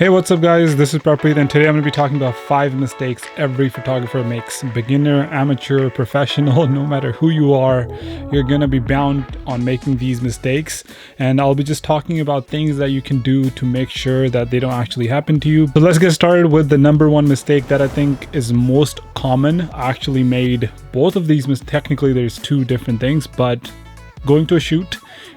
Hey, what's up guys, this is Prapreet and today I'm going to be talking about 5 mistakes every photographer makes. Beginner, amateur, professional, no matter who you are, you're going to be bound on making these mistakes, and I'll be just talking about things that you can do to make sure that they don't actually happen to you. So let's get started with the number one mistake that I think is most common. I actually made both of these technically there's two different things, but going to a shoot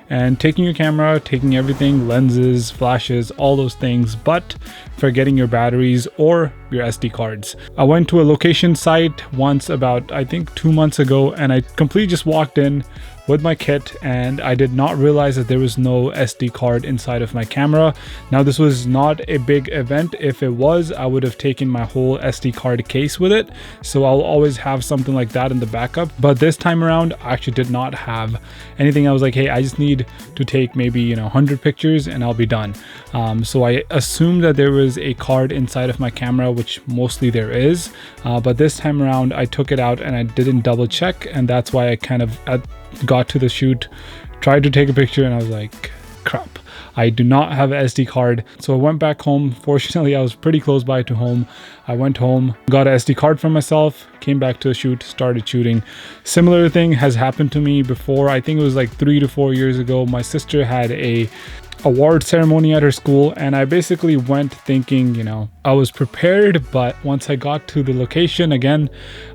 and taking your camera, taking everything, lenses, flashes, all those things, but forgetting your batteries or your SD cards. I went to a location site once about, I think 2 months ago, and I completely just walked in with my kit and I did not realize that there was no SD card inside of my camera. Now this was not a big event. If it was, I would have taken my whole SD card case with it. So I'll always have something like that in the backup. But this time around, I actually did not have anything. I was like, hey, I just need to take maybe 100 pictures and I'll be done. So I assumed that there was a card inside of my camera, which mostly there is. But this time around, I took it out and I didn't double check. And that's why I kind of got to the shoot, tried to take a picture, and I was like, crap, I do not have an SD card. So I went back home. Fortunately, I was pretty close by to home. I went home, got an SD card for myself, came back to the shoot, started shooting. Similar thing has happened to me before. I think it was like 3 to 4 years ago. My sister had a award ceremony at her school, and I basically went thinking, I was prepared, but once I got to the location again,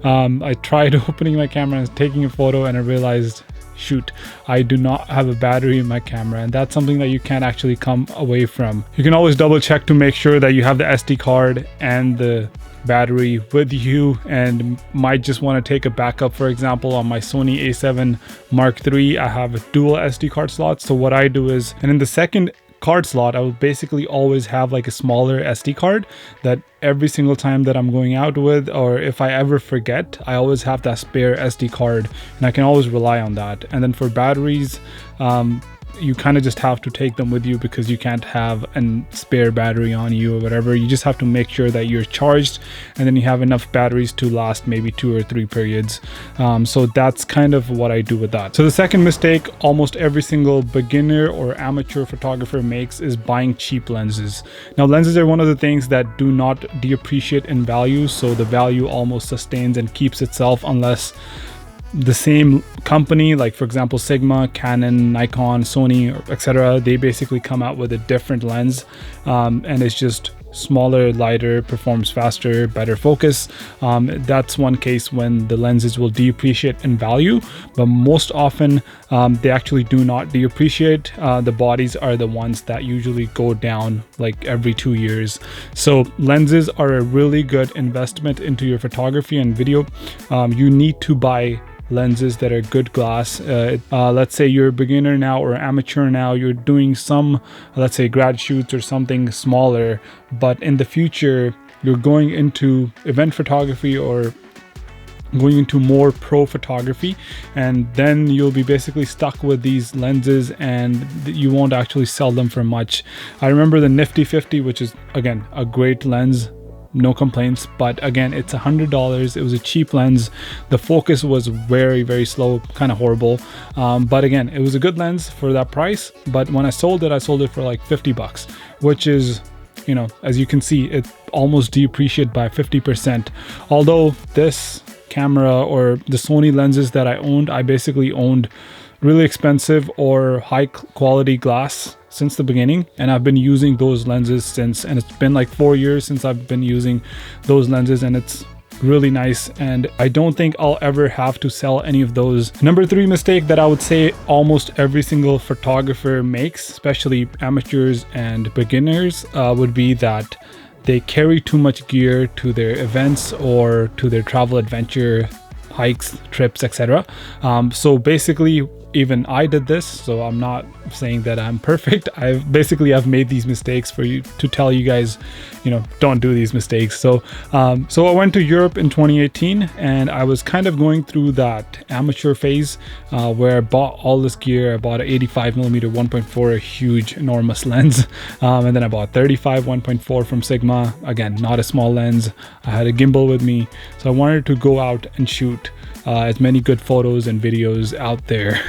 I tried opening my camera and taking a photo, and I realized, shoot, I do not have a battery in my camera, and that's something that you can't actually come away from. You can always double check to make sure that you have the SD card and the battery with you, and might just want to take a backup. For example, on my Sony A7 Mark III, I have a dual SD card slot. So what I do is, and in the second card slot, I will basically always have like a smaller SD card that every single time that I'm going out with, or if I ever forget, I always have that spare SD card and I can always rely on that. And then for batteries, you kind of just have to take them with you because you can't have a spare battery on you or whatever. You just have to make sure that you're charged and then you have enough batteries to last maybe 2 or 3 periods. So that's kind of what I do with that. So the second mistake almost every single beginner or amateur photographer makes is buying cheap lenses. Now lenses are one of the things that do not depreciate in value, so the value almost sustains and keeps itself unless the same company, like for example Sigma, Canon, Nikon, Sony, etc., they basically come out with a different lens, and it's just smaller, lighter, performs faster, better focus. That's one case when the lenses will depreciate in value, but most often they actually do not depreciate. The bodies are the ones that usually go down like every 2 years. So lenses are a really good investment into your photography and video. You need to buy lenses that are good glass. Let's say you're a beginner now or amateur now, you're doing some, let's say grad shoots or something smaller, but in the future you're going into event photography or going into more pro photography, and then you'll be basically stuck with these lenses and you won't actually sell them for much. I remember the Nifty 50, which is again a great lens, no complaints, but again, it's $100. It was a cheap lens. The focus was very, very slow, kind of horrible. But again, it was a good lens for that price. But when I sold it for like $50, which is, as you can see, it almost depreciated by 50%. Although this camera or the Sony lenses that I owned, I basically owned really expensive or high quality glass since the beginning, and I've been using those lenses since, and it's been like 4 years since I've been using those lenses, and it's really nice, and I don't think I'll ever have to sell any of those. Number 3 mistake that I would say almost every single photographer makes, especially amateurs and beginners, would be that they carry too much gear to their events or to their travel adventure hikes, trips, etc. So basically, even I did this, so I'm not saying that I'm perfect. I've made these mistakes for you to tell you guys, don't do these mistakes. So I went to Europe in 2018, and I was kind of going through that amateur phase where I bought all this gear. I bought an 85mm 1.4, a huge, enormous lens, and then I bought 35 1.4 from Sigma. Again, not a small lens. I had a gimbal with me, so I wanted to go out and shoot. as many good photos and videos out there.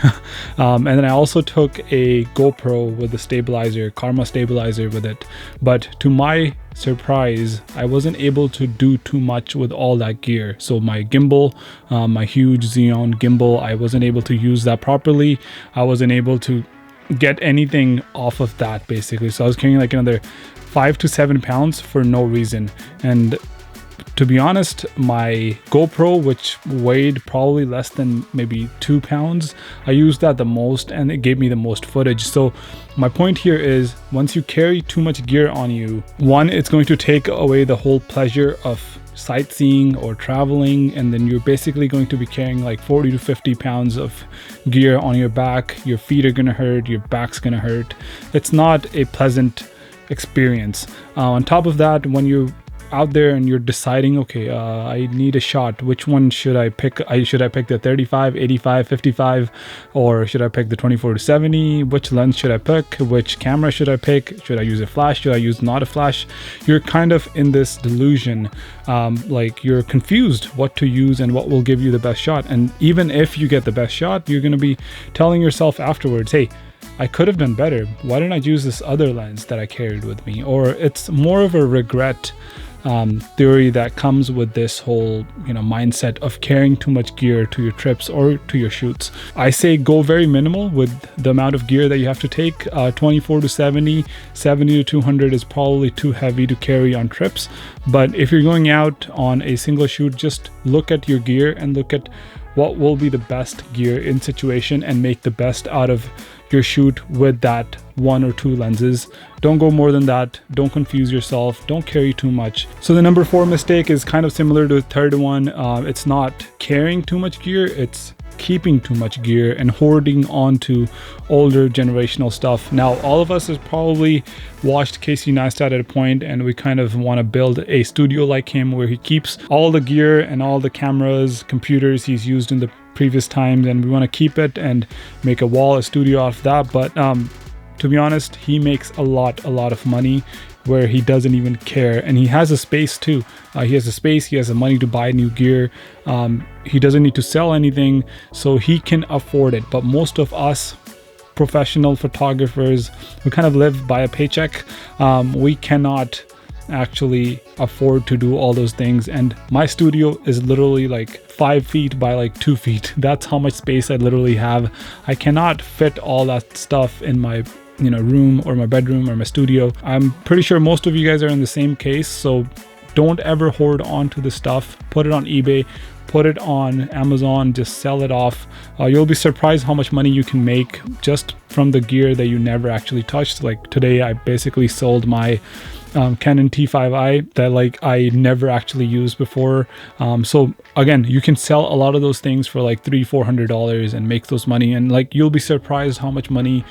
And then I also took a GoPro with the stabilizer, Karma stabilizer with it, but to my surprise, I wasn't able to do too much with all that gear. So my gimbal, my huge Xeon gimbal, I wasn't able to use that properly. I wasn't able to get anything off of that basically. So I was carrying like another 5 to 7 pounds for no reason. And to be honest, my GoPro, which weighed probably less than maybe 2 pounds, I used that the most and it gave me the most footage. So my point here is, once you carry too much gear on you, one, it's going to take away the whole pleasure of sightseeing or traveling, and then you're basically going to be carrying like 40 to 50 pounds of gear on your back. Your feet are gonna hurt, your back's gonna hurt. It's not a pleasant experience. On top of that, when you're out there and you're deciding, okay, I need a shot, which one should I pick? Should I pick the 35, 85, 55, or should I pick the 24 to 70? Which lens should I pick? Which camera should I pick? Should I use a flash? Should I use not a flash? You're kind of in this delusion, like you're confused what to use and what will give you the best shot. And even if you get the best shot, you're going to be telling yourself afterwards, hey, I could have done better. Why didn't I use this other lens that I carried with me? Or it's more of a regret theory that comes with this whole, mindset of carrying too much gear to your trips or to your shoots. I say go very minimal with the amount of gear that you have to take. 24 to 70, 70 to 200 is probably too heavy to carry on trips. But if you're going out on a single shoot, just look at your gear and look at what will be the best gear in situation and make the best out of your shoot with that 1 or 2 lenses. Don't go more than that. Don't confuse yourself. Don't carry too much. So the number 4 mistake is kind of similar to the third one. It's not carrying too much gear, it's keeping too much gear and hoarding onto older generational stuff. Now, all of us has probably watched Casey Neistat at a point, and we kind of want to build a studio like him where he keeps all the gear and all the cameras, computers he's used in the previous times, and we want to keep it and make a studio off that. But to be honest, he makes a lot of money where he doesn't even care, and he has a space too. He has the money to buy new gear. He doesn't need to sell anything, so he can afford it. But most of us professional photographers who kind of live by a paycheck, we cannot actually afford to do all those things. And my studio is literally like 5 feet by like 2 feet. That's how much space I literally have. I cannot fit all that stuff in my room or my bedroom or my studio. I'm pretty sure most of you guys are in the same case, so don't ever hoard onto the stuff. Put it on eBay, put it on Amazon, just sell it off. You'll be surprised how much money you can make just from the gear that you never actually touched. Like today, I basically sold my Canon T5i that I never actually used before. So again, you can sell a lot of those things for like $300-400 and make those money, and you'll be surprised how much money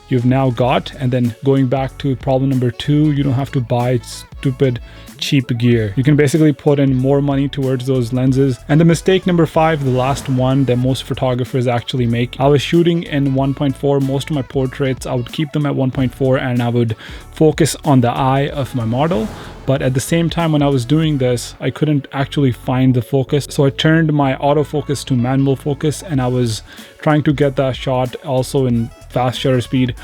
you've now got. And then going back to problem number 2, you don't have to buy stupid cheap gear. You can basically put in more money towards those lenses. And the mistake number 5, the last one that most photographers actually make, I was shooting in 1.4. Most of my portraits, I would keep them at 1.4 and I would focus on the eye of my model. But at the same time, when I was doing this, I couldn't actually find the focus. So I turned my autofocus to manual focus, and I was trying to get that shot also in fast shutter speed.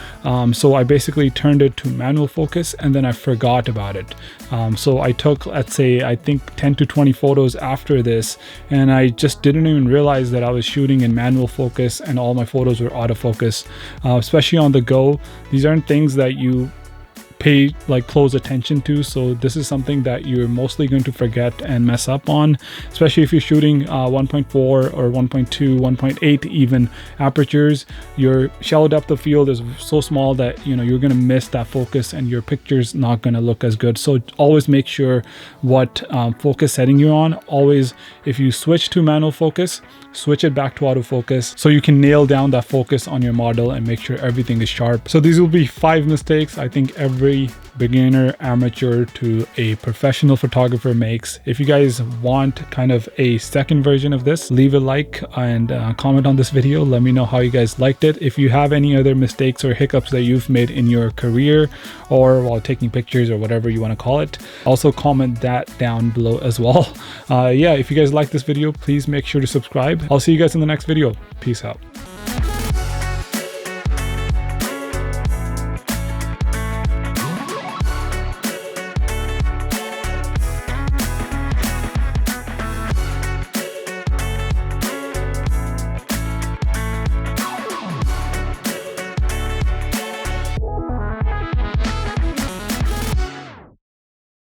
So I basically turned it to manual focus, and then I forgot about it. So I took, let's say, I think 10 to 20 photos after this, and I just didn't even realize that I was shooting in manual focus and all my photos were autofocus. Especially on the go, these aren't things that you pay close attention to, so this is something that you're mostly going to forget and mess up on, especially if you're shooting 1.4 or 1.2, 1.8 even apertures. Your shallow depth of field is so small that you're going to miss that focus and your picture's not going to look as good. So always make sure what focus setting you're on. Always, if you switch to manual focus, switch it back to autofocus so you can nail down that focus on your model and make sure everything is sharp. So these will be 5 mistakes I think every every beginner, amateur to a professional photographer makes. If you guys want kind of a second version of this, leave a like and comment on this video. Let me know how you guys liked it. If you have any other mistakes or hiccups that you've made in your career or while taking pictures or whatever you want to call it, also comment that down below as well. Yeah, if you guys like this video, please make sure to subscribe. I'll see you guys in the next video. Peace out.